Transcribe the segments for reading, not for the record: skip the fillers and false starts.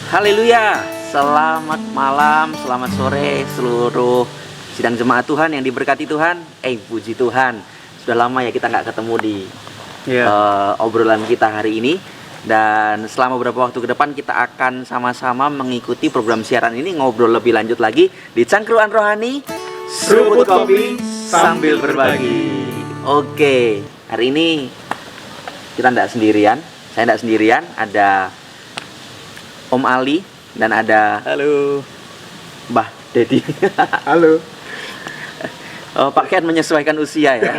Haleluya, selamat malam, selamat sore seluruh sidang jemaat Tuhan yang diberkati Tuhan. Puji Tuhan, sudah lama ya kita nggak ketemu di obrolan kita hari ini. Dan selama beberapa waktu ke depan kita akan sama-sama mengikuti program siaran ini, ngobrol lebih lanjut lagi di Cangkruan Rohani, seruput kopi sambil berbagi. Oke, hari ini kita tidak sendirian, saya tidak sendirian, ada Om Ali dan ada Halo Mbah Dedi. Halo. Pakaian menyesuaikan usia ya.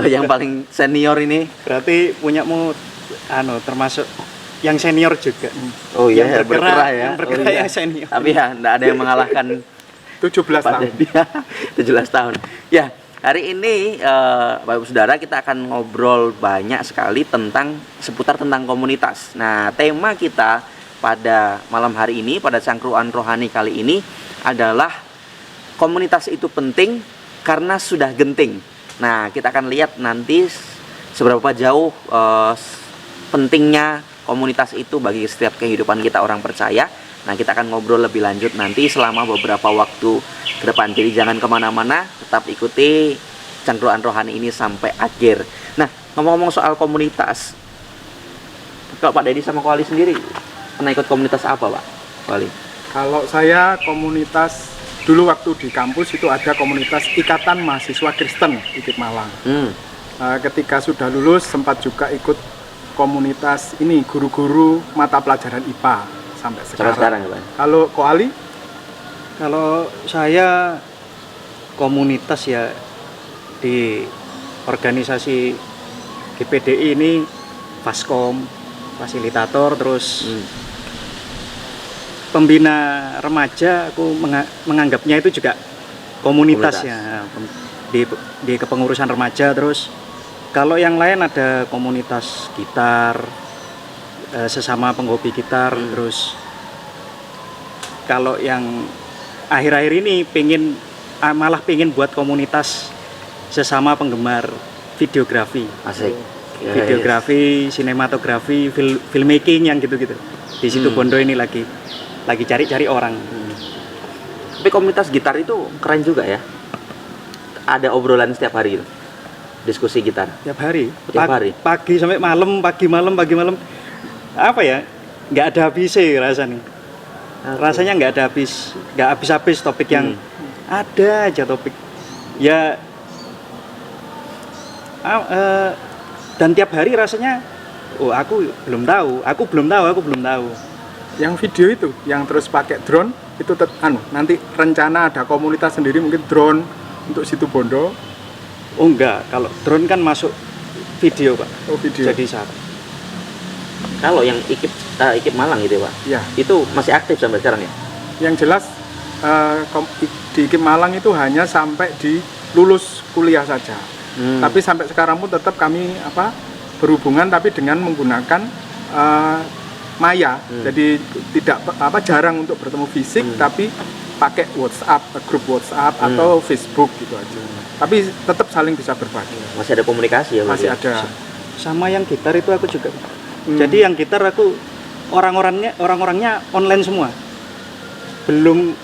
yang paling senior ini. Berarti punyamu termasuk yang senior juga. Oh iya, yang bergerak ya. Yang bergerak yang senior. Tapi ya enggak ada yang mengalahkan 17 tahun. 17 tahun. Ya, hari ini Bapak Ibu Saudara kita akan ngobrol banyak sekali seputar tentang komunitas. Nah, tema kita pada malam hari ini, pada Cangkruan Rohani kali ini adalah komunitas itu penting karena sudah genting. Nah, kita akan lihat nanti seberapa jauh pentingnya komunitas itu bagi setiap kehidupan kita orang percaya. Nah, kita akan ngobrol lebih lanjut nanti selama beberapa waktu ke depan. Jadi jangan kemana-mana, tetap ikuti Cangkruan Rohani ini sampai akhir. Nah, ngomong-ngomong soal komunitas, kalau Pak Dedi sama Ko Ali sendiri pernah ikut komunitas apa, Pak? Ko Ali? Kalau saya komunitas dulu waktu di kampus itu ada komunitas Ikatan Mahasiswa Kristen IKIP Malang. Ketika sudah lulus sempat juga ikut komunitas ini guru-guru mata pelajaran IPA sampai sekarang. Ya, Pak? Kalau Ko Ali? Kalau saya komunitas ya di organisasi GPDI ini Faskom, fasilitator, terus pembina remaja. Aku menganggapnya itu juga komunitas. Ya di kepengurusan remaja. Terus kalau yang lain ada komunitas gitar, sesama penghobi gitar. Terus kalau yang akhir-akhir ini malah pengen buat komunitas sesama penggemar videografi. Asik. Videografi, sinematografi, filmmaking yang gitu-gitu. Di situ Bondo ini lagi cari-cari orang. Tapi komunitas gitar itu keren juga ya. Ada obrolan setiap hari itu. Diskusi gitar. Tiap hari. Pagi sampai malam, pagi malam. Apa ya? Nggak ada habisnya rasanya. Rasanya nggak habis topik yang ada aja topik. Ya. Dan tiap hari rasanya, aku belum tahu. Yang video itu, yang terus pakai drone itu nanti rencana ada komunitas sendiri mungkin drone untuk situ Bondo. Oh enggak, kalau drone kan masuk video, Pak. Oh, video. Jadi syarat. Kalau yang IKIP Malang gitu ya, Pak? Ya. Itu masih aktif sampai sekarang ya? Yang jelas di IKIP Malang itu hanya sampai di lulus kuliah saja. Tapi sampai sekarang pun tetap kami berhubungan tapi dengan menggunakan maya. Jadi tidak jarang untuk bertemu fisik, tapi pakai WhatsApp, grup WhatsApp atau Facebook gitu aja. Tapi tetap saling bisa berbagi. Masih ada komunikasi ya? Masih ada. Sama yang gitar itu aku juga. Jadi yang gitar aku orang-orangnya online semua. Belum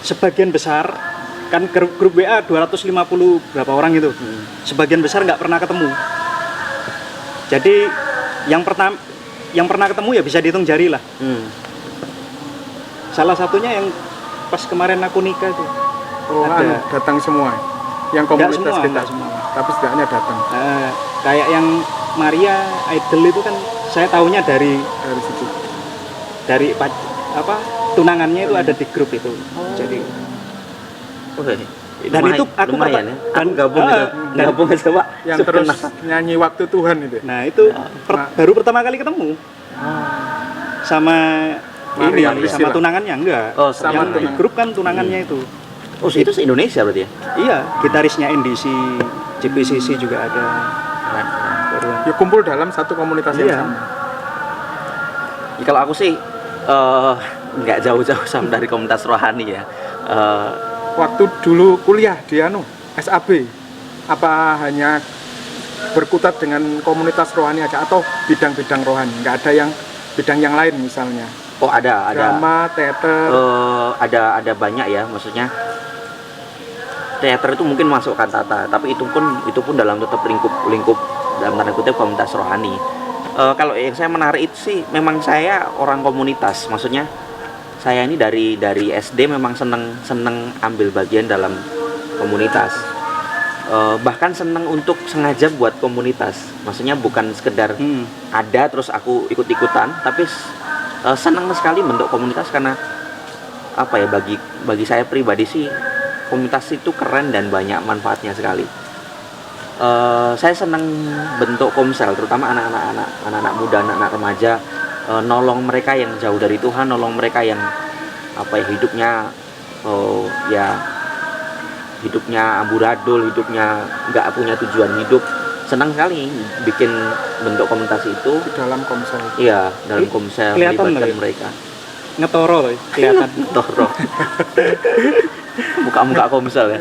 sebagian besar kan grup WA 250 berapa orang itu. Sebagian besar nggak pernah ketemu. Jadi yang pernah ketemu ya bisa dihitung jari lah. Salah satunya yang pas kemarin aku nikah itu. Datang semua. Yang komunitas enggak semua. Tapi setidaknya datang. Kayak yang Maria Idol itu kan saya tahunya dari situ. Dari tunangannya itu ada di grup itu. Jadi dan itu aku lumayan ya. Aku gabung aja, Pak. Yang terus nyanyi Waktu Tuhan itu. Nah, itu baru pertama kali ketemu. Sama Maria, sama tunangannya enggak. Oh, sama yang di grup kan tunangannya itu. Oh, itu se-Indonesia berarti ya? Iya, gitarisnya NDC, JPCC juga ada. Ya kumpul dalam satu komunitas yang sama. Ya, kalau aku sih nggak jauh-jauh sama dari komunitas rohani ya. Waktu dulu kuliah di SAB, apa hanya berkutat dengan komunitas rohani aja atau bidang-bidang rohani? Nggak ada yang bidang yang lain misalnya. Oh ada. Drama, teater. Ada banyak ya, maksudnya teater itu mungkin masuk kantata, tapi itu pun dalam tetap lingkup dalam tanda kutip komunitas rohani. Kalau yang saya menarik itu sih, memang saya orang komunitas, maksudnya saya ini dari SD memang seneng ambil bagian dalam komunitas. Bahkan seneng untuk sengaja buat komunitas, maksudnya bukan sekedar ada terus aku ikut-ikutan, tapi senang sekali bentuk komunitas karena apa ya, bagi saya pribadi sih komunitas itu keren dan banyak manfaatnya sekali. Saya senang bentuk komsel, terutama anak-anak muda, anak-anak remaja, nolong mereka yang jauh dari Tuhan, nolong mereka yang apa ya, hidupnya amburadul, hidupnya nggak punya tujuan hidup. Senang sekali bikin bentuk komunitas itu Di dalam komsel. iya, dalam komsel, Kelihatan melibatkan loh ya? mereka. Ngetoro loh, kelihatan. Toro muka komsel ya.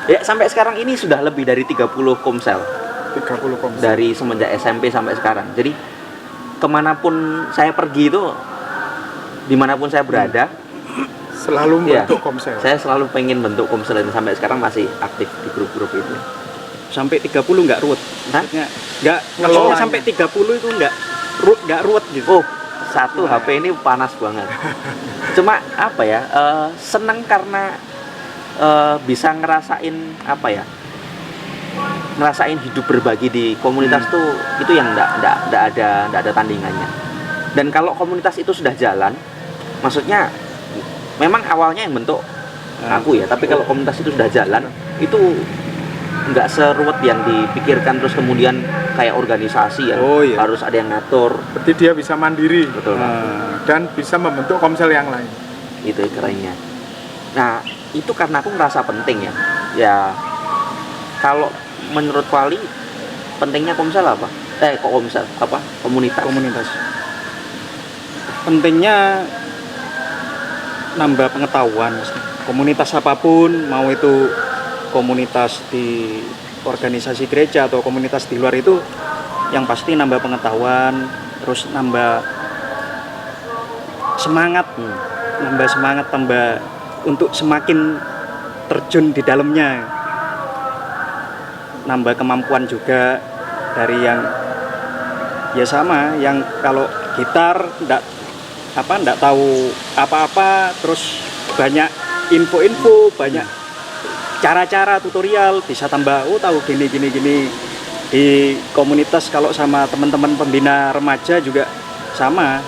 Ya sampai sekarang ini sudah lebih dari 30 komsel 30 komsel. dari semenjak SMP sampai sekarang. Jadi kemanapun saya pergi itu, dimanapun saya berada, Selalu iya, bentuk komsel. saya selalu pengen bentuk komsel dan sampai sekarang masih aktif di grup-grup itu. Sampai 30 nggak ruwet. Hah? Maksudnya nggak, Ngelolanya. maksudnya sampai 30 itu nggak ruwet gitu. Oh, satu HP ini panas banget. Cuma apa ya? Seneng karena bisa ngerasain apa ya? Ngerasain hidup berbagi di komunitas tuh, itu yang nggak ada tandingannya. Dan kalau komunitas itu sudah jalan, maksudnya memang awalnya yang bentuk aku ya, tapi kalau komunitas itu sudah jalan, itu nggak seruwet yang dipikirkan terus kemudian kayak organisasi yang harus ada yang ngatur. Berarti dia bisa mandiri. Betul. Dan bisa membentuk komsel yang lain. Itu kerennya. Nah, itu karena aku ngerasa penting ya. Ya, kalau menurut Wali pentingnya komsel apa? Kok komsel apa? Komunitas. Pentingnya nambah pengetahuan. Komunitas apapun, mau itu komunitas di organisasi gereja atau komunitas di luar, itu yang pasti nambah pengetahuan, terus nambah semangat, tambah untuk semakin terjun di dalamnya, nambah kemampuan juga dari yang ya sama, yang kalau gitar ndak tahu apa-apa, terus banyak info-info, banyak cara-cara tutorial, bisa tambah tahu gini. Di komunitas kalau sama teman-teman pembina remaja juga sama,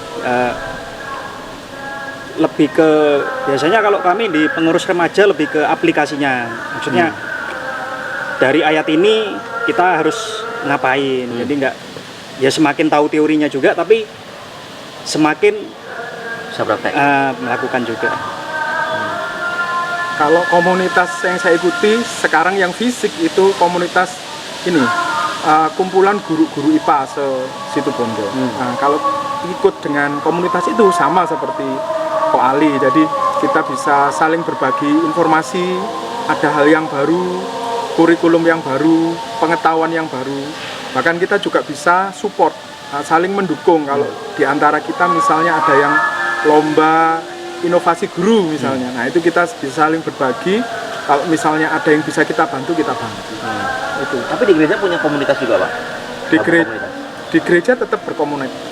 lebih ke, biasanya kalau kami di pengurus remaja lebih ke aplikasinya, maksudnya dari ayat ini kita harus ngapain. Jadi nggak, ya semakin tahu teorinya juga, tapi semakin Bisa praktek. melakukan juga. Kalau komunitas yang saya ikuti sekarang yang fisik itu komunitas ini, kumpulan guru-guru IPA Situbondo. Nah, kalau ikut dengan komunitas itu sama seperti Ko Ali, jadi kita bisa saling berbagi informasi, ada hal yang baru, kurikulum yang baru, pengetahuan yang baru. Bahkan kita juga bisa support, saling mendukung. Kalau di antara kita misalnya ada yang lomba inovasi guru misalnya, nah itu kita bisa saling berbagi. Kalau misalnya ada yang bisa kita bantu, kita bantu. Itu. Tapi di gereja punya komunitas juga, Pak? Di gereja tetap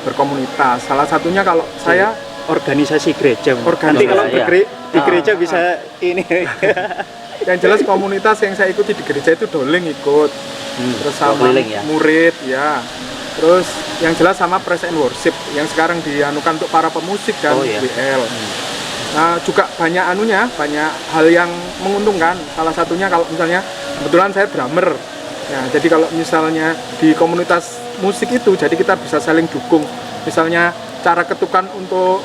berkomunitas. Salah satunya kalau saya organisasi gereja. Organisasi, Nanti kalau iya. di gereja bisa ini. yang jelas komunitas yang saya ikuti di gereja itu doling ikut, terus sama keliling ya? murid ya. Terus yang jelas sama praise and worship yang sekarang dianukan untuk para pemusik dan WL. Nah, juga banyak banyak hal yang menguntungkan. Salah satunya kalau misalnya kebetulan saya drummer. Ya, jadi kalau misalnya di komunitas musik itu, jadi kita bisa saling dukung. Misalnya cara ketukan untuk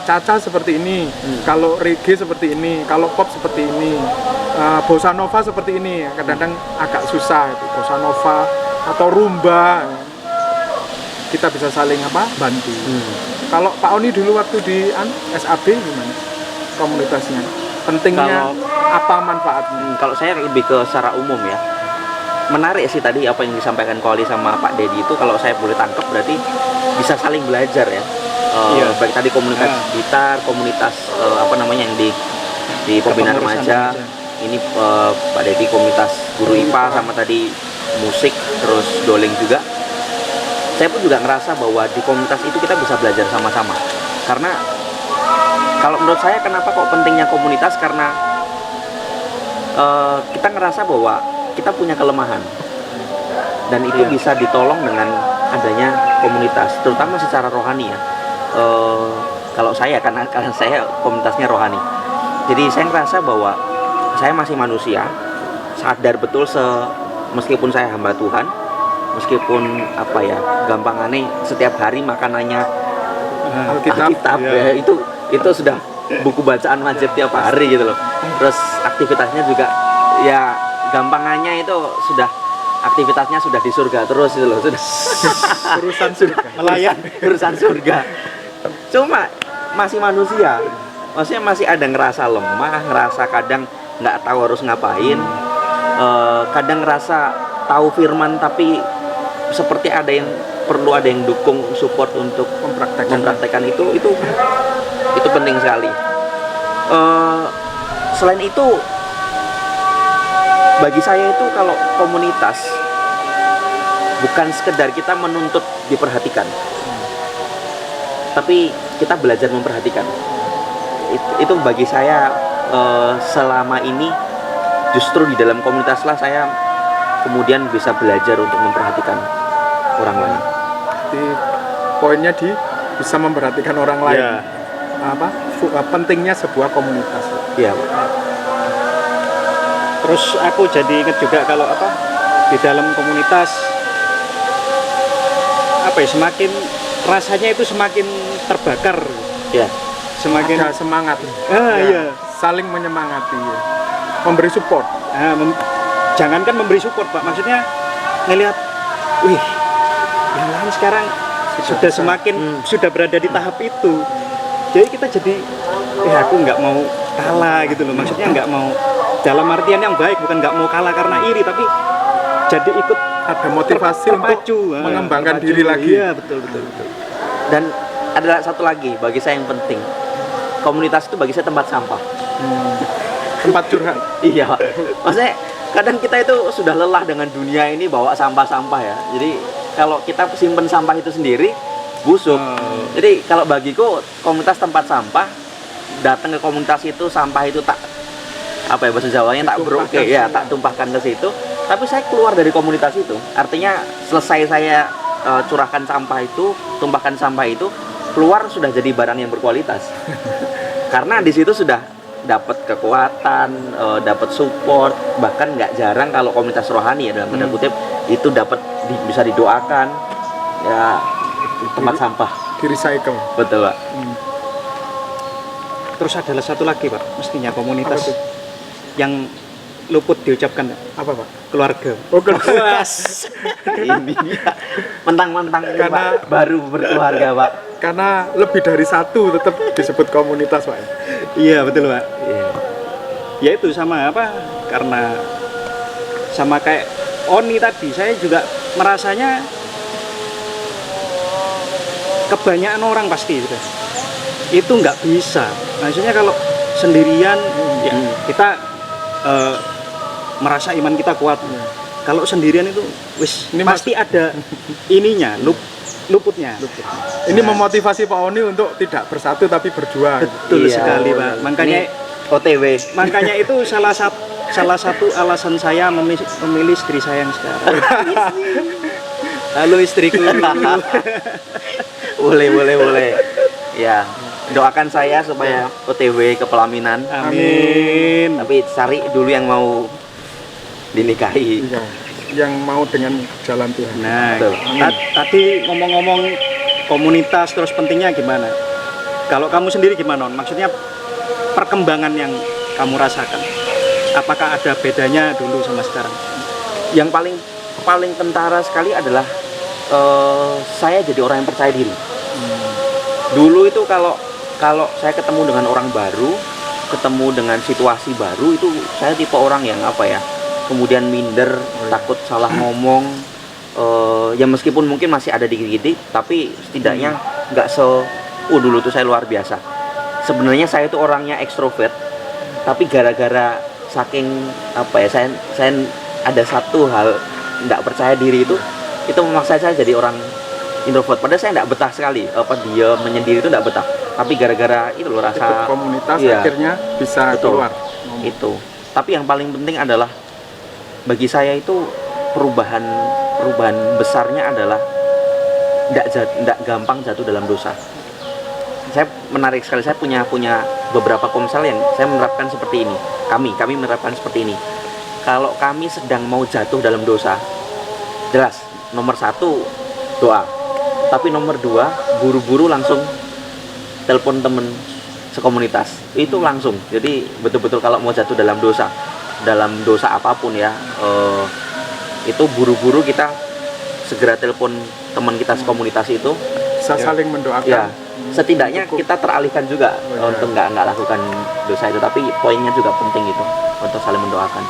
Caca seperti ini, kalau reggae seperti ini, kalau pop seperti ini, bossa nova seperti ini. Kadang-kadang agak susah itu bossa nova atau rumba. Kita bisa saling bantu. Kalau Pak Oni dulu waktu di SAB gimana komunitasnya? Pentingnya apa manfaatnya? Kalau saya lebih ke secara umum ya. Menarik sih tadi apa yang disampaikan Ko Ali sama Pak Dedi itu, kalau saya boleh tangkap berarti bisa saling belajar ya. baik tadi komunitas gitar, komunitas apa namanya yang di pembinaan remaja. Ini Pak Dedi komunitas guru IPA sama tadi musik, terus doling juga. Saya pun juga ngerasa bahwa di komunitas itu kita bisa belajar sama-sama. Karena kalau menurut saya kenapa kok pentingnya komunitas, karena kita ngerasa bahwa kita punya kelemahan dan itu bisa ditolong dengan adanya komunitas, terutama secara rohani ya. Kalau saya karena saya komunitasnya rohani, jadi saya ngerasa bahwa saya masih manusia, sadar betul meskipun saya hamba Tuhan, meskipun apa ya gampangannya setiap hari makanannya Alkitab ya, itu sudah buku bacaan wajib tiap hari gitu loh. Terus aktivitasnya juga ya gampangannya itu sudah aktivitasnya sudah di surga terus gitu loh, sudah urusan surga, Melayan. urusan surga. Cuma masih manusia, maksudnya masih ada ngerasa lemah, ngerasa kadang nggak tahu harus ngapain, kadang ngerasa tahu firman tapi seperti perlu ada yang dukung, support untuk mempraktekkan itu penting sekali. Selain itu, bagi saya itu kalau komunitas bukan sekedar kita menuntut diperhatikan, tapi kita belajar memperhatikan. Itu bagi saya selama ini justru di dalam komunitas lah saya kemudian bisa belajar untuk memperhatikan orang lain. Jadi poinnya bisa memperhatikan orang lain. Pentingnya sebuah komunitas. Iya. Terus aku jadi ingat juga kalau di dalam komunitas semakin rasanya itu semakin terbakar. Ya. Semakin ada semangat. Iya. Saling menyemangati. Ya. Memberi support. Jangankan memberi support, Pak. Maksudnya ngelihat, wih, yang lain sekarang sudah berada di tahap itu. Jadi kita aku nggak mau kalah gitu loh. Maksudnya nggak mau dalam artian yang baik, bukan nggak mau kalah karena iri, tapi jadi ikut ada motivasi untuk mengembangkan diri lagi. Iya, betul. Dan ada satu lagi bagi saya yang penting. Komunitas itu bagi saya tempat sampah. Tempat curhat. Iya. Maksudnya kadang kita itu sudah lelah dengan dunia ini bawa sampah-sampah ya. Jadi kalau kita simpen sampah itu sendiri busuk. Jadi kalau bagiku komunitas tempat sampah, datang ke komunitas itu sampah itu tak bahasa Jawanya tak tak tumpahkan ke situ. Tapi saya keluar dari komunitas itu, artinya selesai saya curahkan sampah itu, tumpahkan sampah itu, keluar sudah jadi barang yang berkualitas. Karena di situ sudah dapat kekuatan, dapat support, bahkan nggak jarang kalau komunitas rohani ya dalam tanda kutip itu dapat bisa didoakan ya. Tempat sampah di recycle. Betul, Pak. Terus ada satu lagi, Pak, mestinya komunitas yang luput diucapkan. Apa, Pak? Keluarga. Oh, keluarga. Ini ya, mentang-mentang karena Pak, baru berkeluarga, Pak. Karena lebih dari satu tetap disebut komunitas, Pak. Iya, betul, Pak. Iya. Ya itu sama karena sama kayak Oni tadi, saya juga merasanya kebanyakan orang pasti itu nggak bisa. Maksudnya kalau sendirian ya kita merasa iman kita kuat. Kalau sendirian itu pasti ada ininya luputnya. Ini memotivasi Pak Oni untuk tidak bersatu tapi berjuang. Betul sekali, Pak. Makanya OTW. Makanya itu salah satu alasan saya memilih istri saya yang sekarang. Halo istriku. boleh ya, doakan saya supaya OTW ke pelaminan. Amin. Tapi cari dulu yang mau dinikahi, yang mau dengan jalan Tuhan. Nah, tadi ngomong-ngomong komunitas terus pentingnya gimana, kalau kamu sendiri gimana, maksudnya perkembangan yang kamu rasakan, apakah ada bedanya dulu sama sekarang? Yang paling kentara sekali adalah saya jadi orang yang percaya diri. Dulu itu kalau saya ketemu dengan orang baru, ketemu dengan situasi baru, itu saya tipe orang yang kemudian minder, takut salah ngomong. Ya meskipun mungkin masih ada dikit-dikit, tapi setidaknya nggak Dulu tuh saya luar biasa. Sebenarnya saya itu orangnya ekstrovert, tapi gara-gara saking apa ya, saya ada satu hal nggak percaya diri itu memaksa saya jadi orang introvert. Padahal saya nggak betah sekali, dia menyendiri itu nggak betah. Tapi gara-gara itu loh Ikut rasa komunitas iya, akhirnya bisa betul, keluar. itu. Tapi yang paling penting adalah bagi saya itu perubahan besarnya adalah nggak gampang jatuh dalam dosa. Saya menarik sekali, saya punya beberapa komsel yang saya menerapkan seperti ini. Kami menerapkan seperti ini. Kalau kami sedang mau jatuh dalam dosa, jelas nomor 1 doa. Tapi nomor 2 buru-buru langsung telepon temen sekomunitas. Itu langsung. Jadi betul-betul kalau mau jatuh dalam dosa apapun ya, itu buru-buru kita segera telepon teman kita sekomunitas itu. Bisa saling mendoakan. Ya, setidaknya kita teralihkan juga untuk nggak lakukan dosa itu. Tapi poinnya juga penting itu untuk saling mendoakan.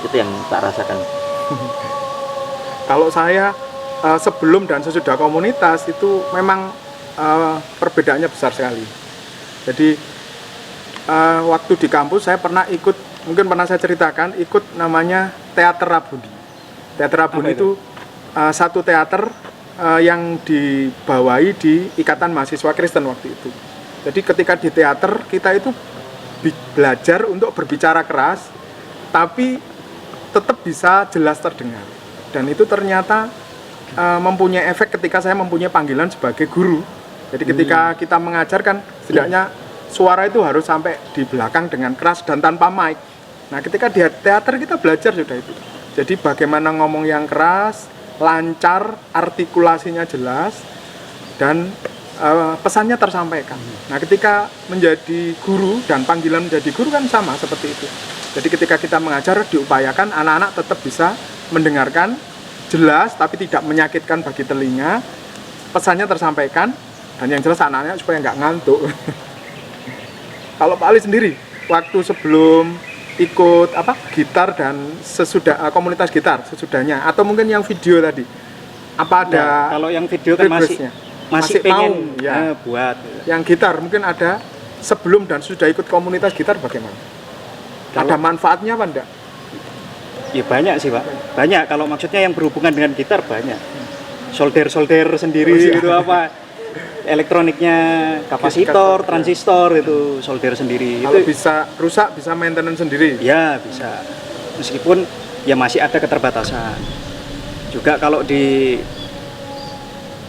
Itu yang tak rasakan. Kalau saya sebelum dan sesudah komunitas itu memang perbedaannya besar sekali. Jadi waktu di kampus saya pernah ikut, mungkin pernah saya ceritakan, ikut namanya Teater Rabuni. Teater Rabuni itu satu teater yang dibawahi di Ikatan Mahasiswa Kristen waktu itu. Jadi ketika di teater kita itu belajar untuk berbicara keras, tapi tetap bisa jelas terdengar. Dan itu ternyata mempunyai efek ketika saya mempunyai panggilan sebagai guru. Jadi ketika kita mengajarkan, setidaknya suara itu harus sampai di belakang dengan keras dan tanpa mic. Nah ketika di teater kita belajar sudah itu. Jadi bagaimana ngomong yang keras, lancar, artikulasinya jelas, dan pesannya tersampaikan. Nah ketika menjadi guru dan panggilan menjadi guru kan sama seperti itu. Jadi ketika kita mengajar, diupayakan anak-anak tetap bisa mendengarkan jelas tapi tidak menyakitkan bagi telinga, pesannya tersampaikan, dan yang jelas anak-anak supaya nggak ngantuk. Kalau Pak Ali sendiri, waktu sebelum ikut gitar dan sesudah komunitas gitar sesudahnya, atau mungkin yang video tadi, apa ada? Nah, kalau yang video kan masih pengen mau, ya. Buat. Yang gitar mungkin ada sebelum dan sudah ikut komunitas gitar bagaimana? Ada manfaatnya apa enggak? Ya banyak sih Pak, banyak. Kalau maksudnya yang berhubungan dengan gitar banyak. Solder sendiri gitu apa, elektroniknya kapasitor, transistor itu solder sendiri. Kalau itu bisa rusak bisa maintenance sendiri. Ya bisa, meskipun ya masih ada keterbatasan. Juga kalau di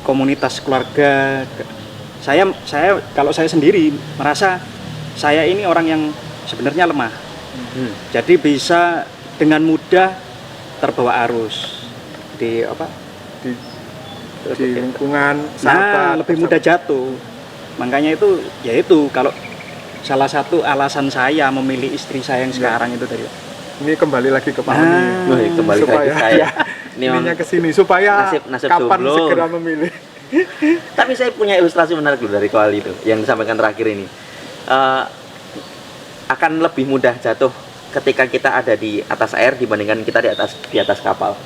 komunitas keluarga, saya kalau saya sendiri merasa saya ini orang yang sebenarnya lemah. Jadi bisa dengan mudah terbawa arus di lingkungan sahabat, lebih mudah jatuh. Makanya itu kalau salah satu alasan saya memilih istri saya yang sekarang itu dari ini kembali lagi ke Pak Oni. Kembali lagi ke saya. Ininya ke sini supaya nasib kapan jomblo. segera memilih. Tapi saya punya ilustrasi menarik dulu dari Koali itu yang disampaikan terakhir ini. Akan lebih mudah jatuh ketika kita ada di atas air dibandingkan kita di atas kapal.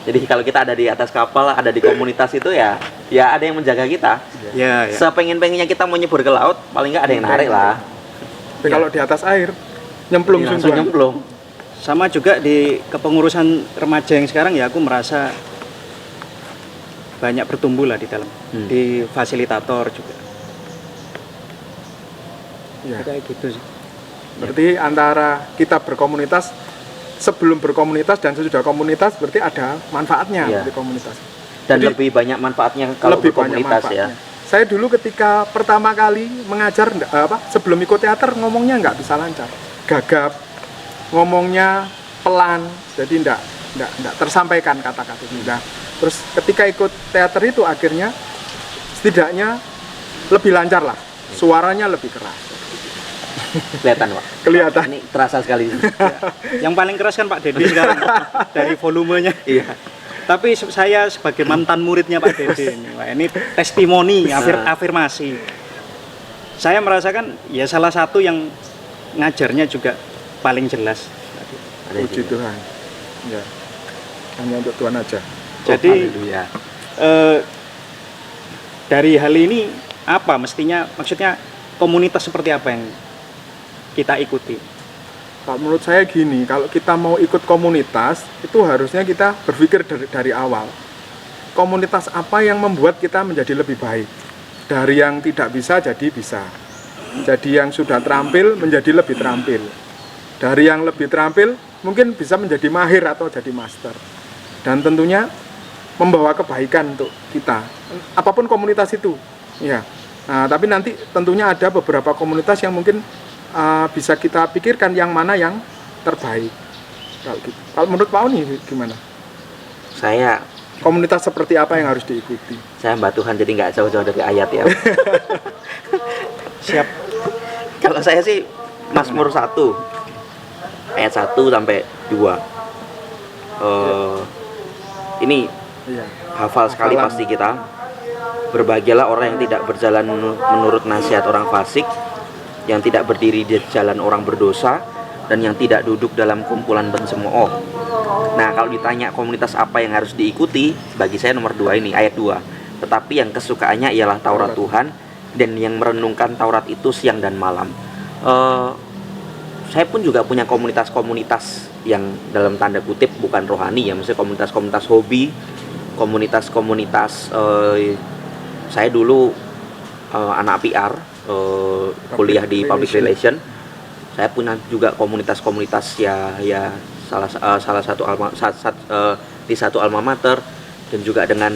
Jadi kalau kita ada di atas kapal, ada di komunitas itu ya ada yang menjaga kita. Ya. Sepengen-pengennya kita mau nyebur ke laut, paling nggak ada yang narik lah. Tapi kalau di atas air nyemplung Langsung sungguhan. nyemplung. Sama juga di kepengurusan remaja yang sekarang ya aku merasa banyak bertumbuh lah di dalam di fasilitator juga. Ya. Kayak gitu sih. Berarti antara kita berkomunitas, sebelum berkomunitas dan sesudah komunitas berarti ada manfaatnya di komunitas. Dan Jadi, lebih banyak manfaatnya kalau lebih berkomunitas ya. Saya dulu ketika pertama kali mengajar sebelum ikut teater ngomongnya nggak bisa lancar, gagap, ngomongnya pelan, jadi nggak tersampaikan kata-kata itu. Nah, terus ketika ikut teater itu akhirnya setidaknya lebih lancar lah, suaranya lebih keras. Kelihatan Pak. Kelihatan. Ini terasa sekali. Yang paling keras kan Pak Dedi sekarang dari volumenya. Iya. Tapi saya sebagai mantan muridnya Pak Dedi ini, Pak, ini testimoni, afirmasi. Saya merasakan ya salah satu yang ngajarnya juga paling jelas. Puji Tuhan. Ya. Hanya untuk Tuhan aja. Jadi dari hal ini apa mestinya, maksudnya komunitas seperti apa yang kita ikuti? Kalau menurut saya gini, kalau kita mau ikut komunitas itu harusnya kita berpikir dari awal. Komunitas apa yang membuat kita menjadi lebih baik? Dari yang tidak bisa jadi bisa. Jadi yang sudah terampil menjadi lebih terampil. Dari yang lebih terampil mungkin bisa menjadi mahir atau jadi master. Dan tentunya membawa kebaikan untuk kita. Apapun komunitas itu. Ya. Nah, tapi nanti tentunya ada beberapa komunitas yang mungkin bisa kita pikirkan yang mana yang terbaik. Kalau menurut Pak Oni gimana? Saya Komunitas seperti apa yang harus diikuti? Mbak Tuhan, jadi nggak jauh-jauh dari ayat ya. Siap. Kalau saya sih Mazmur 1 ayat 1 sampai 2. Ini Iya. hafal sekali Hafalan. pasti kita. Berbahagialah orang yang tidak berjalan menurut nasihat orang fasik, yang tidak berdiri di jalan orang berdosa, dan yang tidak duduk dalam kumpulan pencemooh. Nah, kalau ditanya komunitas apa yang harus diikuti, bagi saya nomor 2 ini, ayat 2. Tetapi yang kesukaannya ialah Taurat Tuhan, dan yang merenungkan Taurat itu siang dan malam. Saya pun juga punya komunitas-komunitas yang dalam tanda kutip bukan rohani ya, maksudnya komunitas-komunitas hobi, komunitas-komunitas saya dulu anak PR, kuliah di Public Relation. Saya punya juga komunitas-komunitas ya salah satu di satu alma mater, dan juga dengan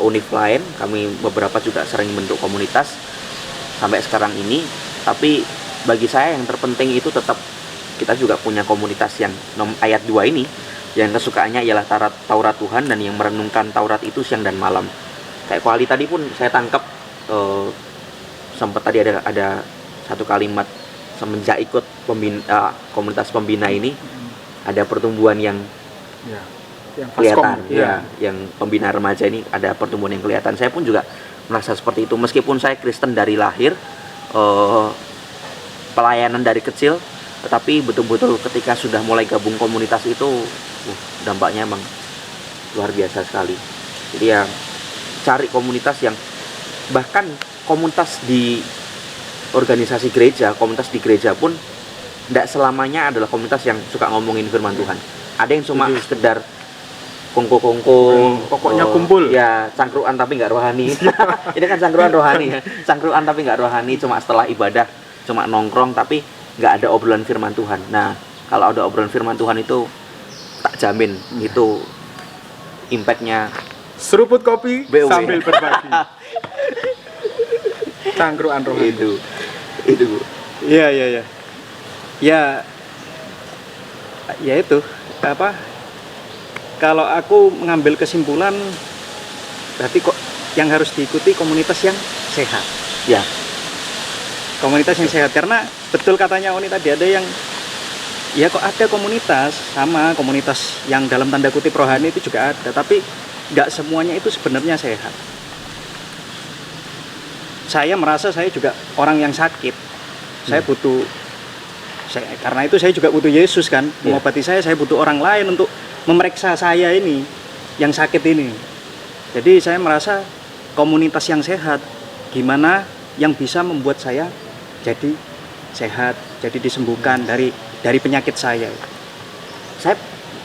univ lain kami beberapa juga sering bentuk komunitas sampai sekarang ini. Tapi bagi saya yang terpenting itu tetap kita juga punya komunitas yang ayat 2 ini, yang kesukaannya ialah Taurat Tuhan, dan yang merenungkan Taurat itu siang dan malam. Kayak Kuali tadi pun saya tangkap sempat tadi ada satu kalimat, semenjak ikut komunitas pembina ini ada pertumbuhan yang Ya. Yang kelihatan Faskom, ya, yang pembina remaja ini ada pertumbuhan yang kelihatan. Saya pun juga merasa seperti itu, meskipun saya Kristen dari lahir, pelayanan dari kecil, tetapi betul-betul ketika sudah mulai gabung komunitas itu dampaknya emang luar biasa sekali. Jadi ya cari komunitas yang, bahkan komunitas di organisasi gereja, komunitas di gereja pun tidak selamanya adalah komunitas yang suka ngomongin firman Tuhan. Ada yang cuma sekedar kongko-kongko, pokoknya kumpul. Ya, cangkruan tapi nggak rohani. Ini kan cangkruan rohani ya. Cangkruan tapi nggak rohani, cuma setelah ibadah cuma nongkrong tapi nggak ada obrolan firman Tuhan. Nah, kalau ada obrolan firman Tuhan itu tak jamin itu impactnya Seruput kopi BOW. sambil berbagi. Cangkruan rohani. itu. Iya. Ya itu apa? Kalau aku mengambil kesimpulan, berarti kok yang harus diikuti komunitas yang sehat. Ya, Komunitas yang sehat, karena betul katanya Oni tadi, ada yang ya kok ada komunitas sama komunitas yang dalam tanda kutip rohani itu juga ada, tapi nggak semuanya itu sebenarnya sehat. Saya merasa saya juga orang yang sakit. Saya butuh, karena itu saya juga butuh Yesus kan, mengobati saya butuh orang lain untuk memeriksa saya ini yang sakit ini. Jadi saya merasa komunitas yang sehat gimana yang bisa membuat saya jadi sehat, jadi disembuhkan dari penyakit saya. saya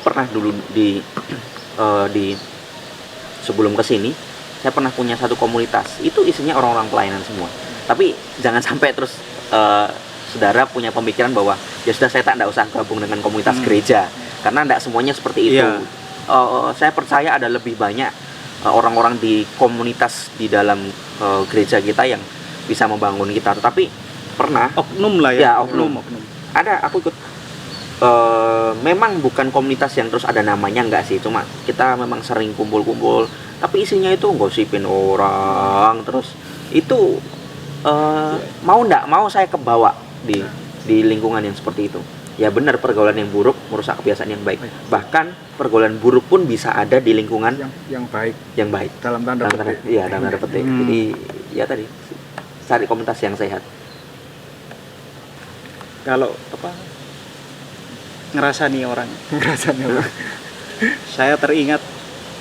pernah dulu di sebelum kesini, saya pernah punya satu komunitas. Itu isinya orang-orang pelayanan semua. Tapi jangan sampai terus saudara punya pemikiran bahwa ya sudah, saya tidak usah gabung dengan komunitas gereja, karena tidak semuanya seperti itu. Iya. Saya percaya ada lebih banyak orang-orang di komunitas di dalam gereja kita yang bisa membangun kita. Tetapi pernah Oknum lah ya. Ya, oknum. Ada, aku ikut memang bukan komunitas yang terus ada namanya, enggak sih, cuma kita memang sering kumpul-kumpul, tapi isinya itu gosipin orang terus. Itu mau enggak mau saya kebawa di lingkungan yang seperti itu. Ya benar, pergaulan yang buruk merusak kebiasaan yang baik. Bahkan pergaulan buruk pun bisa ada di lingkungan yang baik yang baik. dalam tanda petik. Iya, dalam tanda petik. Jadi ya tadi, cari komunitas yang sehat. Kalau apa ngerasa nih orang, Rasanya saya teringat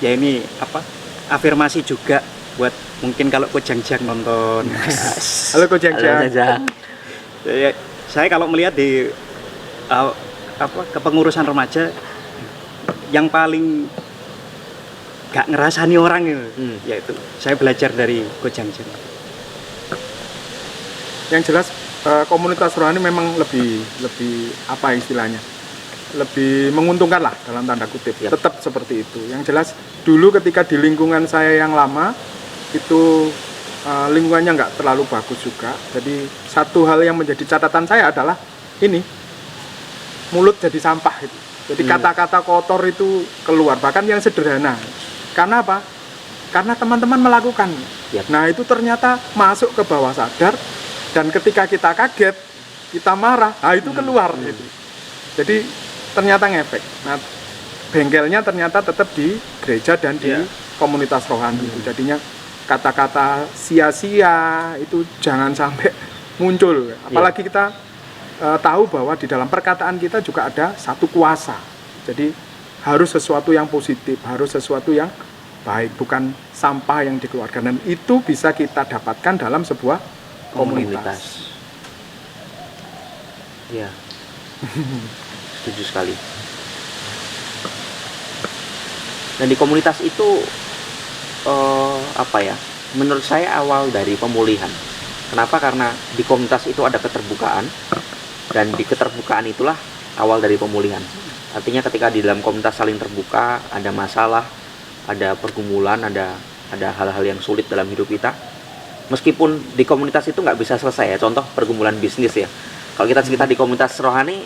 ya ini apa, afirmasi juga buat mungkin kalau Kojang-jang nonton. Halo Ko Jang Halo, Jang. Jang. Saya kalau melihat di kepengurusan remaja yang paling gak ngerasani orang itu, yaitu saya belajar dari Kojang-jang. Yang jelas komunitas rohani memang lebih apa istilahnya, lebih menguntungkan lah dalam tanda kutip. Yap. Tetap seperti itu. Yang jelas dulu ketika di lingkungan saya yang lama itu lingkungannya nggak terlalu bagus juga. Jadi satu hal yang menjadi catatan saya adalah ini, mulut jadi sampah itu. Jadi kata-kata kotor itu keluar, bahkan yang sederhana. Karena apa? Karena teman-teman melakukan. Yap. Nah itu ternyata masuk ke bawah sadar, dan ketika kita kaget, kita marah, nah itu keluar gitu. Jadi ternyata ngefek. Nah bengkelnya ternyata tetap di gereja dan di komunitas rohani. Jadinya kata-kata sia-sia itu jangan sampai muncul. Apalagi kita tahu bahwa di dalam perkataan kita juga ada satu kuasa. Jadi harus sesuatu yang positif, harus sesuatu yang baik, bukan sampah yang dikeluarkan. Dan itu bisa kita dapatkan dalam sebuah komunitas. Ya. Setuju sekali. Dan di komunitas itu apa ya? Menurut saya awal dari pemulihan. Kenapa? Karena di komunitas itu ada keterbukaan, dan di keterbukaan itulah awal dari pemulihan. Artinya ketika di dalam komunitas saling terbuka, ada masalah, ada pergumulan, ada hal-hal yang sulit dalam hidup kita. Meskipun di komunitas itu nggak bisa selesai ya, contoh pergumulan bisnis ya. Kalau kita cerita di komunitas rohani,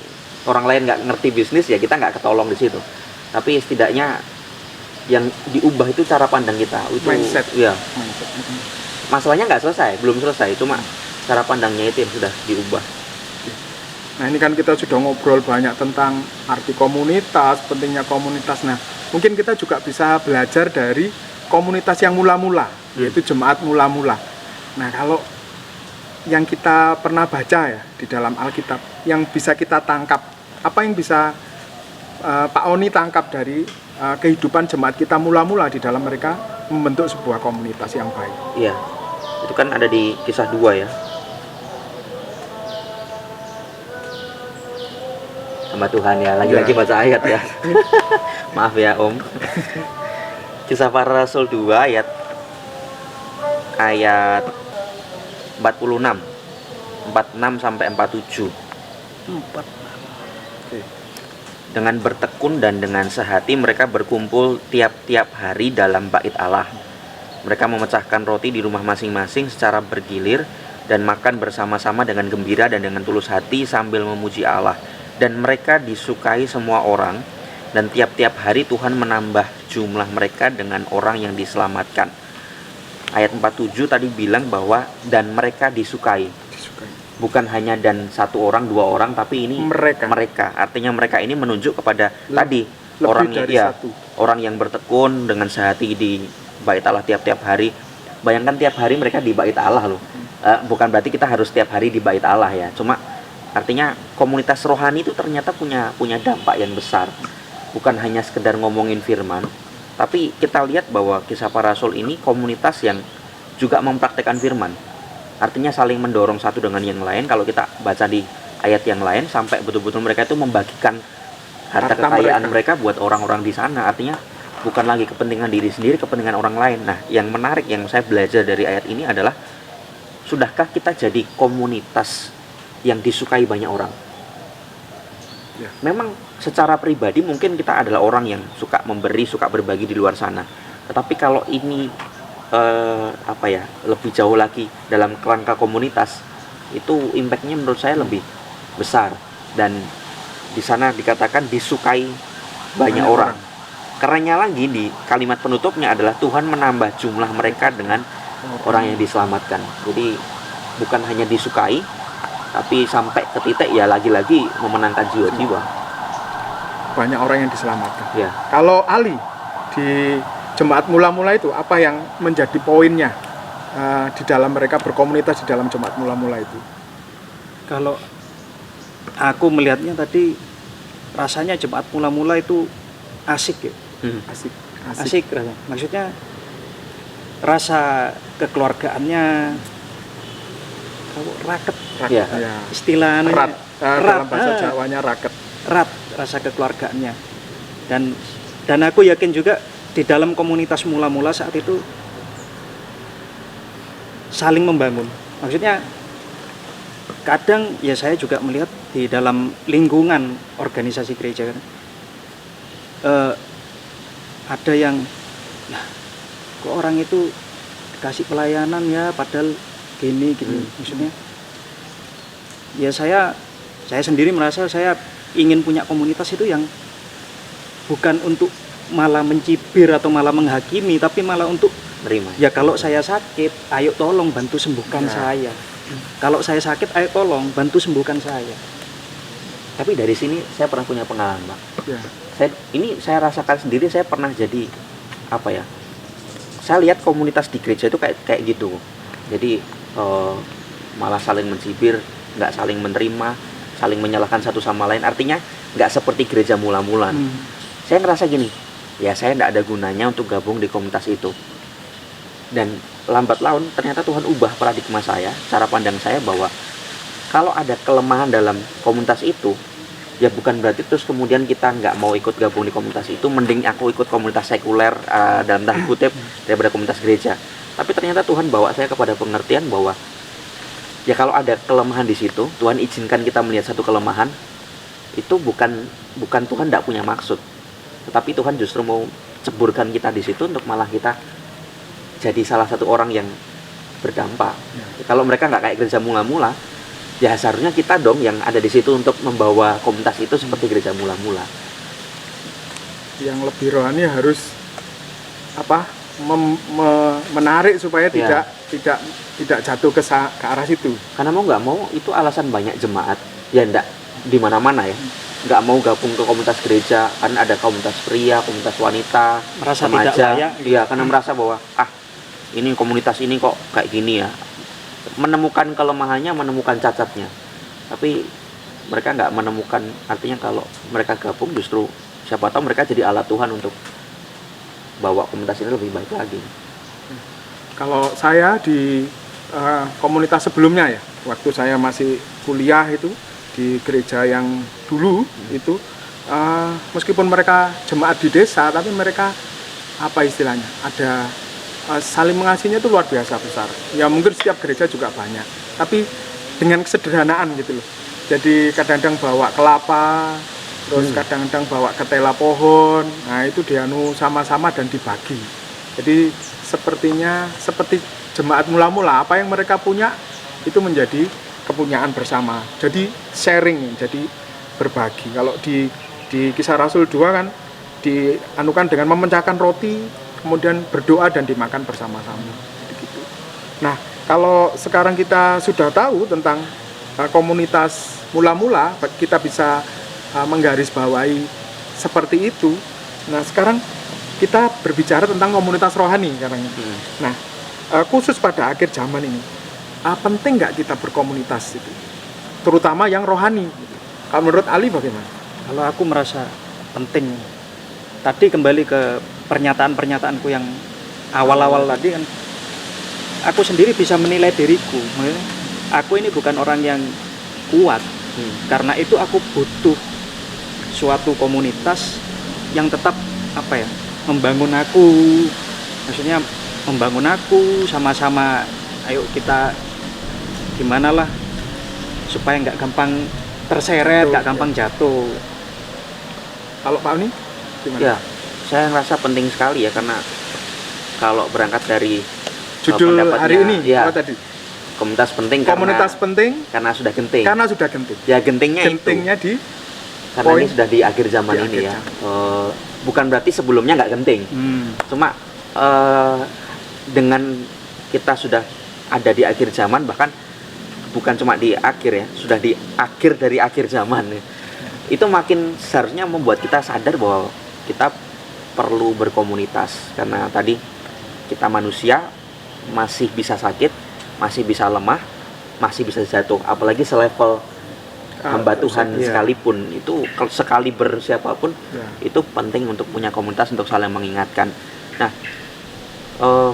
orang lain nggak ngerti bisnis ya kita nggak ketolong di situ. Tapi setidaknya yang diubah itu cara pandang kita. Itu Mindset. ya. Mindset. Masalahnya nggak selesai, belum selesai, cuma cara pandangnya itu yang sudah diubah. Nah ini kan kita sudah ngobrol banyak tentang arti komunitas, pentingnya komunitas. Nah mungkin kita juga bisa belajar dari komunitas yang mula-mula, yaitu jemaat mula-mula. Nah kalau yang kita pernah baca ya di dalam Alkitab, yang bisa kita tangkap, apa yang bisa Pak Oni tangkap dari kehidupan jemaat kita mula-mula di dalam mereka membentuk sebuah komunitas yang baik. Iya, itu kan ada di Kisah 2 ya. Sama Tuhan ya, lagi-lagi baca ayat ya. Maaf ya Om. Kisah Para Rasul 2 ayat 46 sampai 47. Dengan bertekun dan dengan sehati mereka berkumpul tiap-tiap hari dalam bait Allah. Mereka memecahkan roti di rumah masing-masing secara bergilir dan makan bersama-sama dengan gembira dan dengan tulus hati sambil memuji Allah. Dan mereka disukai semua orang, dan tiap-tiap hari Tuhan menambah jumlah mereka dengan orang yang diselamatkan. Ayat 47 tadi bilang bahwa dan mereka disukai. Bukan hanya dan satu orang, dua orang, tapi ini mereka. Artinya mereka ini menunjuk kepada tadi orang yang bertekun dengan sehati di bait Allah tiap-tiap hari. Bayangkan tiap hari mereka di bait Allah loh. Bukan berarti kita harus tiap hari di bait Allah ya. Cuma artinya komunitas rohani itu ternyata punya dampak yang besar. Bukan hanya sekedar ngomongin firman, tapi kita lihat bahwa Kisah Para Rasul ini komunitas yang juga mempraktekkan firman. Artinya saling mendorong satu dengan yang lain. Kalau kita baca di ayat yang lain, sampai betul-betul mereka itu membagikan harta kekayaan mereka buat orang-orang di sana. Artinya bukan lagi kepentingan diri sendiri, kepentingan orang lain. Nah, yang menarik yang saya belajar dari ayat ini adalah, sudahkah kita jadi komunitas yang disukai banyak orang? Ya. Memang secara pribadi mungkin kita adalah orang yang suka memberi, suka berbagi di luar sana. Tetapi kalau ini lebih jauh lagi dalam kerangka komunitas, itu impactnya menurut saya lebih besar. Dan di sana dikatakan disukai banyak orang. Karenanya lagi di kalimat penutupnya adalah Tuhan menambah jumlah mereka dengan orang yang diselamatkan. Jadi bukan hanya disukai, tapi sampai ke titik ya lagi-lagi memenangkan jiwa-jiwa. Banyak orang yang diselamatkan. Ya. Kalau Ali di jemaat mula-mula itu apa yang menjadi poinnya di dalam mereka berkomunitas di dalam jemaat mula-mula itu? Kalau aku melihatnya tadi rasanya jemaat mula-mula itu asik ya. Asik. Asik rasanya. Maksudnya rasa kekeluargaannya raket Ya. Ya. istilah anunya. Erat. Dalam bahasa ah. Jawanya raket. Erat rasa kekeluargaannya, dan aku yakin juga di dalam komunitas mula-mula saat itu saling membangun. Maksudnya kadang ya saya juga melihat di dalam lingkungan organisasi gereja kan, ada yang lah kok orang itu dikasih pelayanan ya padahal gini maksudnya ya saya sendiri merasa saya ingin punya komunitas itu yang bukan untuk malah mencibir atau malah menghakimi, tapi malah untuk Nerima. ya kalau saya sakit, ayo tolong bantu sembuhkan Ya. saya. Kalau saya sakit, ayo tolong bantu sembuhkan saya. Tapi dari sini saya pernah punya pengalaman, Pak. Ya. Saya rasakan sendiri, saya pernah jadi apa ya? Saya lihat komunitas di gereja itu kayak gitu. Jadi malah saling mencibir, nggak saling menerima, saling menyalahkan satu sama lain. Artinya nggak seperti gereja mula-mula. Saya ngerasa gini, ya saya nggak ada gunanya untuk gabung di komunitas itu. Dan lambat laun ternyata Tuhan ubah paradigma saya, cara pandang saya bahwa kalau ada kelemahan dalam komunitas itu, ya bukan berarti terus kemudian kita nggak mau ikut gabung di komunitas itu, mending aku ikut komunitas sekuler dalam tanda kutip daripada komunitas gereja. Tapi ternyata Tuhan bawa saya kepada pengertian bahwa ya kalau ada kelemahan di situ, Tuhan izinkan kita melihat satu kelemahan, itu bukan Tuhan tidak punya maksud, tetapi Tuhan justru mau ceburkan kita di situ untuk malah kita jadi salah satu orang yang berdampak. Kalau mereka nggak kayak gereja mula-mula, ya seharusnya kita dong yang ada di situ untuk membawa komunitas itu seperti gereja mula-mula. Yang lebih rohani harus menarik supaya Ya. tidak jatuh ke arah situ. Karena mau nggak mau itu alasan banyak jemaat ya ndak di mana-mana ya nggak mau gabung ke komunitas gereja, kan ada komunitas pria, komunitas wanita, Merasa tidak layak. Iya, karena merasa bahwa ini komunitas ini kok kayak gini ya, menemukan kelemahannya, menemukan cacatnya, tapi mereka nggak menemukan. Artinya kalau mereka gabung justru siapa tahu mereka jadi alat Tuhan untuk bawa komunitas ini lebih baik lagi. Kalau saya di komunitas sebelumnya ya, waktu saya masih kuliah itu di gereja yang dulu itu, meskipun mereka jemaat di desa, tapi mereka apa istilahnya, ada saling mengasihinya itu luar biasa besar. Ya mungkin setiap gereja juga banyak, tapi dengan kesederhanaan gitu loh. Jadi kadang-kadang bawa kelapa, terus kadang-kadang bawa ketela pohon, nah itu dianu sama-sama dan dibagi. Jadi seperti jemaat mula-mula, apa yang mereka punya itu menjadi kepunyaan bersama. Jadi sharing, jadi berbagi. Kalau di Kisah Rasul 2 kan dianukan dengan memecahkan roti, kemudian berdoa dan dimakan bersama-sama. Gitu. Nah, kalau sekarang kita sudah tahu tentang komunitas mula-mula, kita bisa menggarisbawahi seperti itu. Nah, sekarang kita berbicara tentang komunitas rohani sekarang. Nah, khusus pada akhir zaman ini, penting nggak kita berkomunitas itu, terutama yang rohani? Kalau menurut Ali bagaimana? Kalau aku merasa penting. Tadi kembali ke pernyataan-pernyataanku yang awal-awal tadi kan, aku sendiri bisa menilai diriku. Maksudnya, aku ini bukan orang yang kuat. Karena itu aku butuh suatu komunitas yang tetap membangun aku. Maksudnya membangun aku sama-sama. Ayo kita gimana lah supaya nggak gampang terseret, nggak gampang jatuh. Kalau Pak Uni gimana? Ya, saya ngerasa penting sekali ya, karena kalau berangkat dari Judul pendapatnya, hari ini ya, apa tadi? komunitas penting Komunitas penting karena sudah genting. karena sudah genting. Ya gentingnya Gentingnya itu. di Karena poin ini sudah di akhir zaman di ini akhir ya. zaman. Bukan berarti sebelumnya nggak genting. Cuma dengan kita sudah ada di akhir zaman, bahkan bukan cuma di akhir ya, sudah di akhir dari akhir zaman ya. Itu makin seharusnya membuat kita sadar bahwa kita perlu berkomunitas, karena tadi kita manusia masih bisa sakit, masih bisa lemah, masih bisa jatuh, apalagi selevel hamba Tuhan sekalipun, itu sekali bersiapapun itu penting untuk punya komunitas untuk saling mengingatkan. Nah,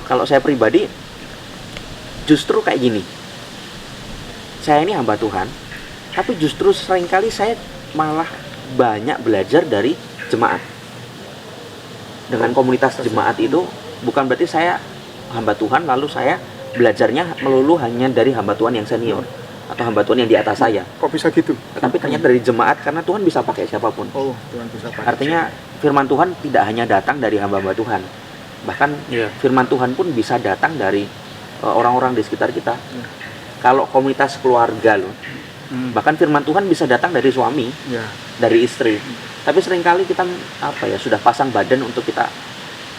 kalau saya pribadi justru kayak gini. Saya ini hamba Tuhan, tapi justru seringkali saya malah banyak belajar dari jemaat. Dengan komunitas jemaat itu bukan berarti saya hamba Tuhan lalu saya belajarnya melulu hanya dari hamba Tuhan yang senior atau hamba Tuhan yang di atas saya. Kok bisa gitu? Tapi ternyata dari jemaat, karena Tuhan bisa pakai siapapun. Oh, Tuhan bisa pakai. Artinya firman Tuhan tidak hanya datang dari hamba-hamba Tuhan, bahkan firman Tuhan pun bisa datang dari orang-orang di sekitar kita. Kalau komunitas keluarga loh, bahkan firman Tuhan bisa datang dari suami, dari istri. Tapi seringkali kita sudah pasang badan untuk kita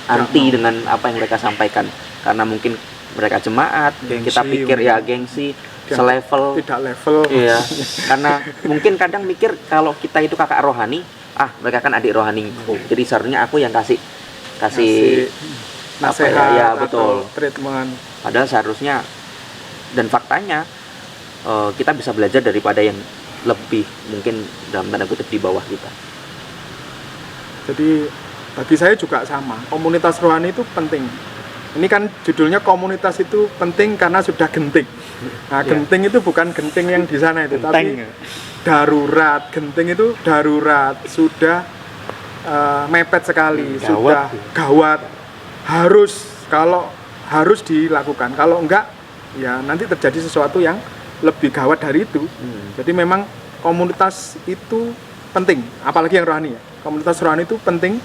anti dengan apa yang mereka sampaikan, karena mungkin mereka jemaat, gengsi, kita pikir ya gengsi, selevel, tidak level. Iya, karena mungkin kadang mikir kalau kita itu kakak rohani, mereka kan adik rohani, jadi seharusnya aku yang kasih nasihat, ya betul, treatment. Padahal seharusnya, dan faktanya kita bisa belajar daripada yang lebih mungkin dalam tanda kutip di bawah kita. Jadi bagi saya juga sama, komunitas rohani itu penting. Ini kan judulnya komunitas itu penting karena sudah genting. Nah, genting itu bukan genting yang di sana itu, tapi darurat. Genting itu darurat, sudah mepet sekali, sudah gawat. Harus dilakukan. Kalau enggak, ya nanti terjadi sesuatu yang lebih gawat dari itu. Jadi memang komunitas itu penting, apalagi yang rohani ya. Komunitas rohani itu penting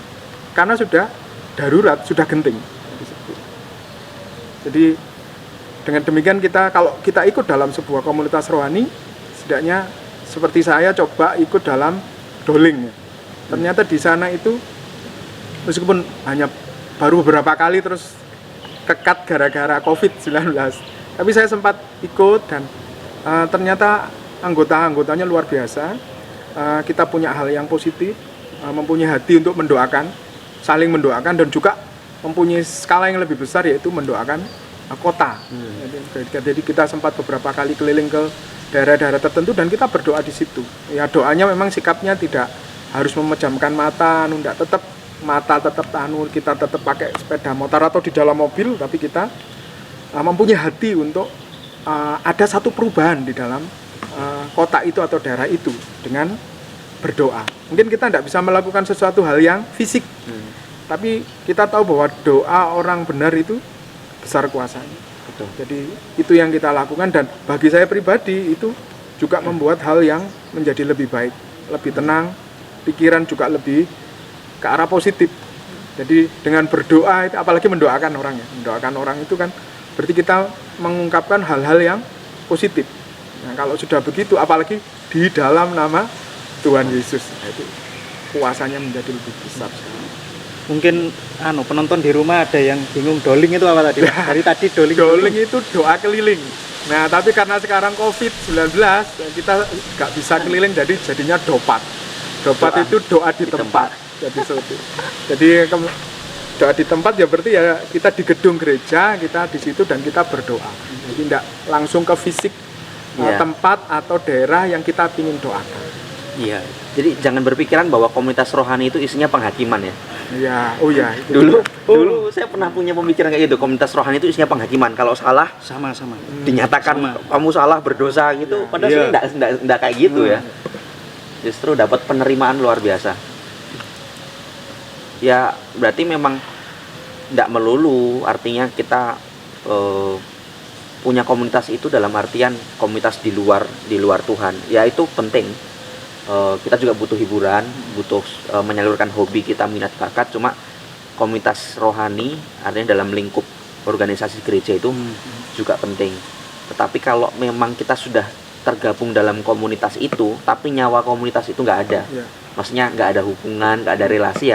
karena sudah darurat, sudah genting. Jadi dengan demikian kalau kita ikut dalam sebuah komunitas rohani, setidaknya seperti saya coba ikut dalam doling ya. Ternyata di sana itu meskipun hanya baru beberapa kali terus kekat gara-gara COVID-19, tapi saya sempat ikut dan ternyata anggotanya luar biasa. Kita punya hal yang positif, mempunyai hati untuk mendoakan, saling mendoakan, dan juga mempunyai skala yang lebih besar, yaitu mendoakan kota. Jadi kita sempat beberapa kali keliling ke daerah-daerah tertentu dan kita berdoa di situ. Ya, doanya memang sikapnya tidak harus memejamkan mata, kita tetap pakai sepeda motor atau di dalam mobil, tapi kita mempunyai hati untuk ada satu perubahan di dalam kota itu atau daerah itu dengan berdoa. Mungkin kita tidak bisa melakukan sesuatu hal yang fisik, tapi kita tahu bahwa doa orang benar itu besar kuasanya. Betul. Jadi itu yang kita lakukan, dan bagi saya pribadi itu juga membuat hal yang menjadi lebih baik, lebih tenang, pikiran juga lebih ke arah positif. Jadi dengan berdoa, apalagi mendoakan orang itu kan berarti kita mengungkapkan hal-hal yang positif. Nah, kalau sudah begitu, apalagi di dalam nama Tuhan Yesus, itu kuasanya menjadi lebih besar. Mungkin penonton di rumah ada yang bingung, doling itu apa tadi? Dari tadi doling itu doa keliling. Nah, tapi karena sekarang COVID-19 kita nggak bisa keliling, jadinya dopat. Dopat itu doa di tempat. Jadi doa di tempat ya berarti ya kita di gedung gereja, kita di situ dan kita berdoa. Jadi tidak langsung ke fisik tempat atau daerah yang kita ingin doakan. Iya. Jadi jangan berpikiran bahwa komunitas rohani itu isinya penghakiman ya. Iya, oh ya. Dulu saya pernah punya pemikiran kayak gitu, komunitas rohani itu isinya penghakiman. Kalau salah sama. Dinyatakan kamu salah, berdosa gitu. Padahal enggak kayak gitu ya. Justru dapat penerimaan luar biasa. Ya, berarti memang enggak melulu artinya kita punya komunitas itu dalam artian komunitas di luar Tuhan. Ya itu penting. Kita juga butuh hiburan, butuh menyalurkan hobi kita, minat bakat. Cuma komunitas rohani artinya dalam lingkup organisasi gereja itu juga penting. Tetapi kalau memang kita sudah tergabung dalam komunitas itu, tapi nyawa komunitas itu nggak ada, maksudnya nggak ada hubungan, nggak ada relasi,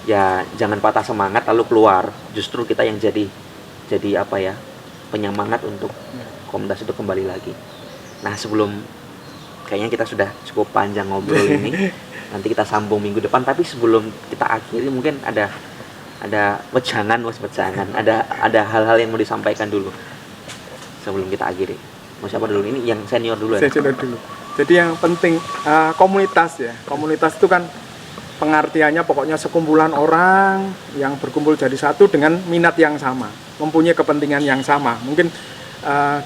ya jangan patah semangat lalu keluar. Justru kita yang jadi penyemangat untuk komunitas itu kembali lagi. Nah, sebelum kayaknya kita sudah cukup panjang ngobrol ini, nanti kita sambung minggu depan. Tapi sebelum kita akhiri, mungkin ada wejangan, ada hal-hal yang mau disampaikan dulu sebelum kita akhiri. Mau siapa dulu? Ini yang senior dulu ya? Senior dulu. Jadi yang penting komunitas ya. Komunitas itu kan pengertiannya pokoknya sekumpulan orang yang berkumpul jadi satu dengan minat yang sama, mempunyai kepentingan yang sama. Mungkin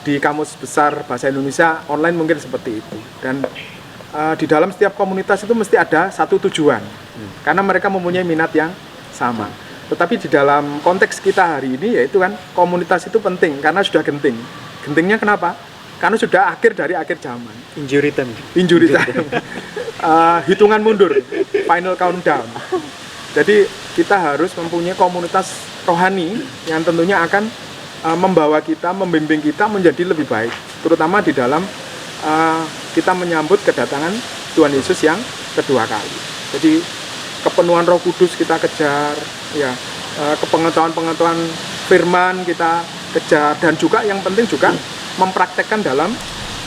di Kamus Besar Bahasa Indonesia online mungkin seperti itu. Dan di dalam setiap komunitas itu mesti ada satu tujuan, karena mereka mempunyai minat yang sama. Tetapi di dalam konteks kita hari ini yaitu kan komunitas itu penting karena sudah genting. Gentingnya kenapa? Karena sudah akhir dari akhir zaman. Injury time. Hitungan mundur, final countdown. Jadi kita harus mempunyai komunitas rohani yang tentunya akan membawa kita, membimbing kita menjadi lebih baik, terutama di dalam kita menyambut kedatangan Tuhan Yesus yang kedua kali. Jadi kepenuhan Roh Kudus kita kejar, ya, kepengetahuan firman kita kejar, dan juga yang penting juga mempraktekkan dalam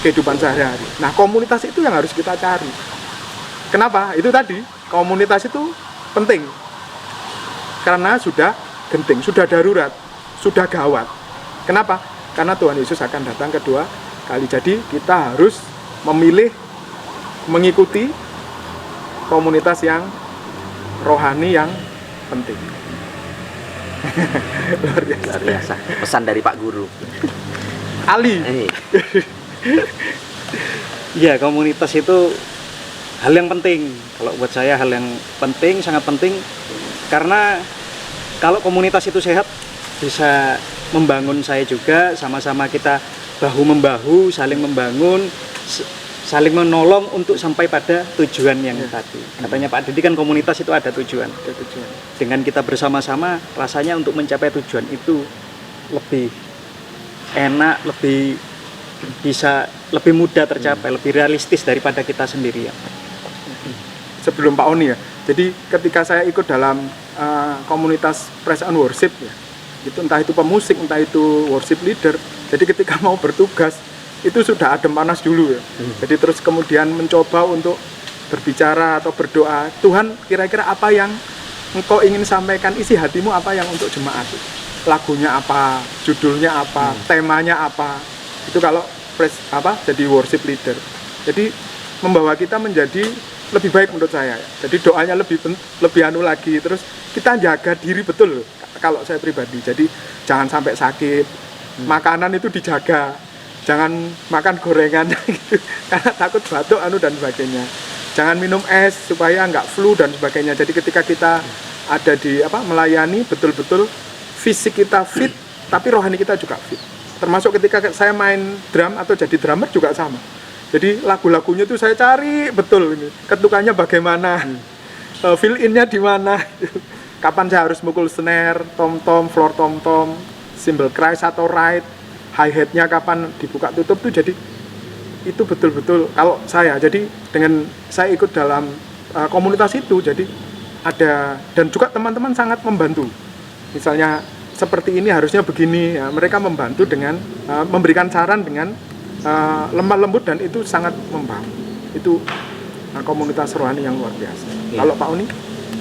kehidupan sehari-hari. Nah, komunitas itu yang harus kita cari. Kenapa? Itu tadi, komunitas itu penting. Karena sudah genting, sudah darurat, sudah gawat. Kenapa? Karena Tuhan Yesus akan datang kedua kali. Jadi kita harus memilih mengikuti komunitas yang rohani yang penting. Luar biasa. Pesan dari Pak Guru. Ali. Ya, komunitas itu hal yang penting. Kalau buat saya hal yang penting, sangat penting. Karena kalau komunitas itu sehat, bisa membangun saya juga. Sama-sama kita bahu-membahu, saling membangun, saling menolong untuk sampai pada tujuan yang tadi. Katanya Pak Dedi kan komunitas itu ada tujuan. Dengan kita bersama-sama, rasanya untuk mencapai tujuan itu lebih enak, lebih bisa, lebih mudah tercapai, lebih realistis daripada kita sendirian. Sebelum Pak Oni ya, jadi ketika saya ikut dalam komunitas praise and worship ya, itu entah itu pemusik, entah itu worship leader, jadi ketika mau bertugas itu sudah adem panas dulu ya. Jadi terus kemudian mencoba untuk berbicara atau berdoa, Tuhan kira-kira apa yang Engkau ingin sampaikan, isi hatimu apa yang untuk jemaat, lagunya apa, judulnya apa, temanya apa. Itu kalau jadi worship leader. Jadi membawa kita menjadi lebih baik menurut saya. Jadi doanya lebih anu lagi, terus kita jaga diri betul kalau saya pribadi. Jadi jangan sampai sakit. Makanan itu dijaga. Jangan makan gorengan gitu, karena takut batuk dan sebagainya. Jangan minum es supaya nggak flu dan sebagainya. Jadi ketika kita ada di melayani, betul-betul fisik kita fit, tapi rohani kita juga fit. Termasuk ketika saya main drum atau jadi drummer juga sama. Jadi lagu-lagunya itu saya cari betul ini. Ketukannya bagaimana, fill in-nya di mana, kapan saya harus mukul snare, tom-tom, floor tom-tom, cymbal crash atau ride, hi-hat-nya kapan dibuka tutup tuh. Jadi itu betul-betul kalau saya, jadi dengan saya ikut dalam komunitas itu, jadi ada, dan juga teman-teman sangat membantu. Misalnya seperti ini harusnya begini, ya, mereka membantu dengan memberikan saran dengan lemah lembut, dan itu sangat membantu. Itu komunitas rohani yang luar biasa. Ya. Kalau Pak Uni?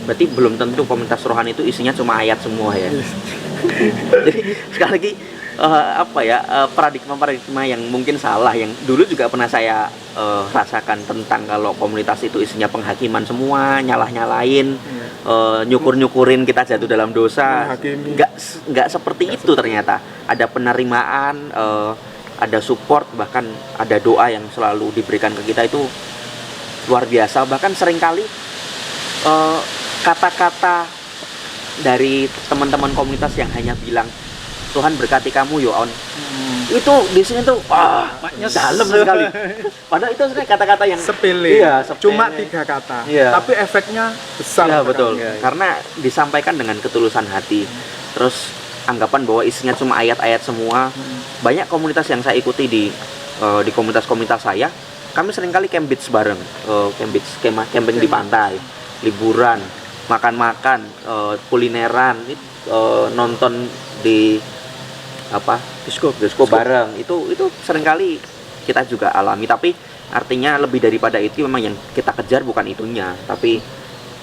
Berarti belum tentu komunitas rohani itu isinya cuma ayat semua ya. Jadi sekali lagi paradigma yang mungkin salah, yang dulu juga pernah saya rasakan tentang kalau komunitas itu isinya penghakiman semua, nyalah-nyalain, nyukur-nyukurin kita jatuh dalam dosa. Nggak seperti itu ternyata. Ada penerimaan, ada support, bahkan ada doa yang selalu diberikan ke kita, itu luar biasa. Bahkan seringkali kata-kata dari teman-teman komunitas yang hanya bilang Tuhan berkati kamu Yoon, itu di sini tuh dalam sekali. Padahal itu sebenarnya kata-kata yang sepele, sepele. Cuma 3 kata, tapi efeknya besar. Ya, betul. Karena disampaikan dengan ketulusan hati. Terus anggapan bahwa isinya cuma ayat-ayat semua. Banyak komunitas yang saya ikuti di komunitas-komunitas saya, kami seringkali camp beach bareng, camping di pantai, liburan, makan-makan, kulineran, nonton di disco bareng. Itu seringkali kita juga alami. Tapi artinya lebih daripada itu, memang yang kita kejar bukan itunya, tapi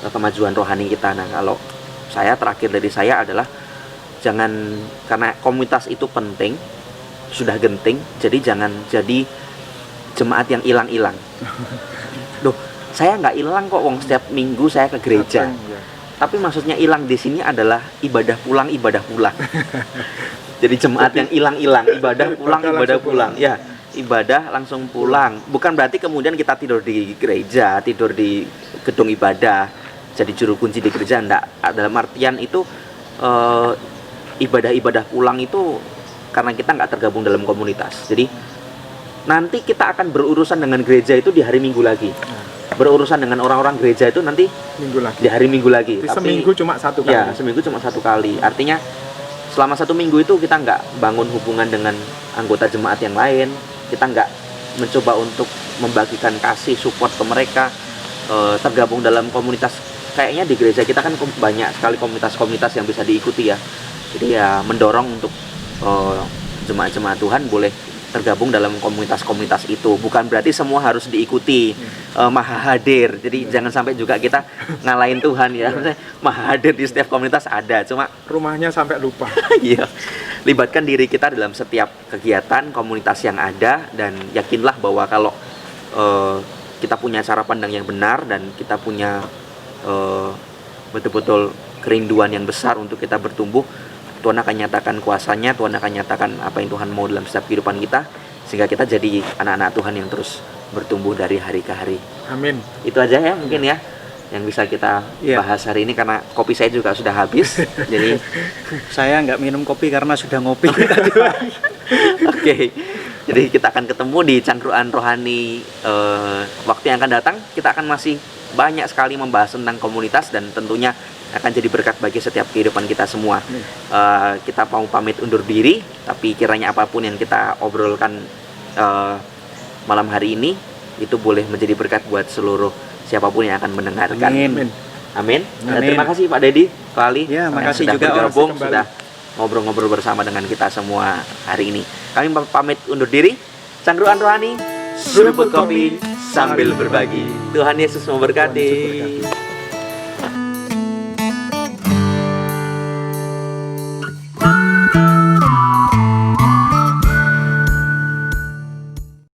kemajuan rohani kita. Nah, kalau saya, terakhir dari saya adalah jangan, karena komunitas itu penting, sudah genting, jadi jangan jadi jemaat yang hilang-hilang. Loh, Saya nggak hilang kok, wong setiap minggu saya ke gereja. Datang, ya. Tapi maksudnya hilang di sini adalah ibadah pulang. Jadi jemaat yang hilang, ibadah langsung pulang. Ya, ibadah langsung pulang. Bukan berarti kemudian kita tidur di gereja, tidur di gedung ibadah, jadi juru kunci di gereja, enggak. Dalam artian itu ibadah pulang itu karena kita nggak tergabung dalam komunitas. Jadi nanti kita akan berurusan dengan gereja itu di hari Minggu lagi. Berurusan dengan orang-orang gereja itu nanti Minggu lagi. di hari Minggu lagi. Jadi seminggu cuma satu kali. Ya, seminggu cuma satu kali. Artinya selama satu minggu itu kita nggak bangun hubungan dengan anggota jemaat yang lain. Kita nggak mencoba untuk membagikan kasih support ke mereka, tergabung dalam komunitas. Kayaknya di gereja kita kan banyak sekali komunitas-komunitas yang bisa diikuti ya. Jadi ya mendorong untuk jemaat-jemaat Tuhan boleh tergabung dalam komunitas-komunitas itu. Bukan berarti semua harus diikuti maha hadir. Jadi jangan sampai juga kita ngalahin Tuhan ya. Maksudnya, maha hadir di setiap komunitas ada, cuma Rumahnya sampai lupa. iya. Libatkan diri kita dalam setiap kegiatan komunitas yang ada, dan yakinlah bahwa kalau kita punya cara pandang yang benar dan kita punya betul-betul kerinduan yang besar untuk kita bertumbuh, Tuhan akan nyatakan kuasanya, Tuhan akan nyatakan apa yang Tuhan mau dalam setiap kehidupan kita, sehingga kita jadi anak-anak Tuhan yang terus bertumbuh dari hari ke hari. Amin. Itu aja ya mungkin ya yang bisa kita bahas hari ini, karena kopi saya juga sudah habis. Jadi Saya nggak minum kopi karena sudah ngopi. oke. Jadi kita akan ketemu di Cangkruan Rohani waktu yang akan datang. Kita akan masih banyak sekali membahas tentang komunitas, dan tentunya akan jadi berkat bagi setiap kehidupan kita semua. Kita mau pamit undur diri, tapi kiranya apapun yang kita obrolkan malam hari ini itu boleh menjadi berkat buat seluruh siapapun yang akan mendengarkan. Amin. Amin. Dan Amin. terima kasih Pak Dedi, Pak Ali, Ya, yang makasih sudah juga, bergabung, kembali. sudah ngobrol-ngobrol bersama dengan kita semua hari ini. Kami pamit undur diri. Cangkruan Rohani, seruput kopi sambil berbagi. Tuhan Yesus memberkati.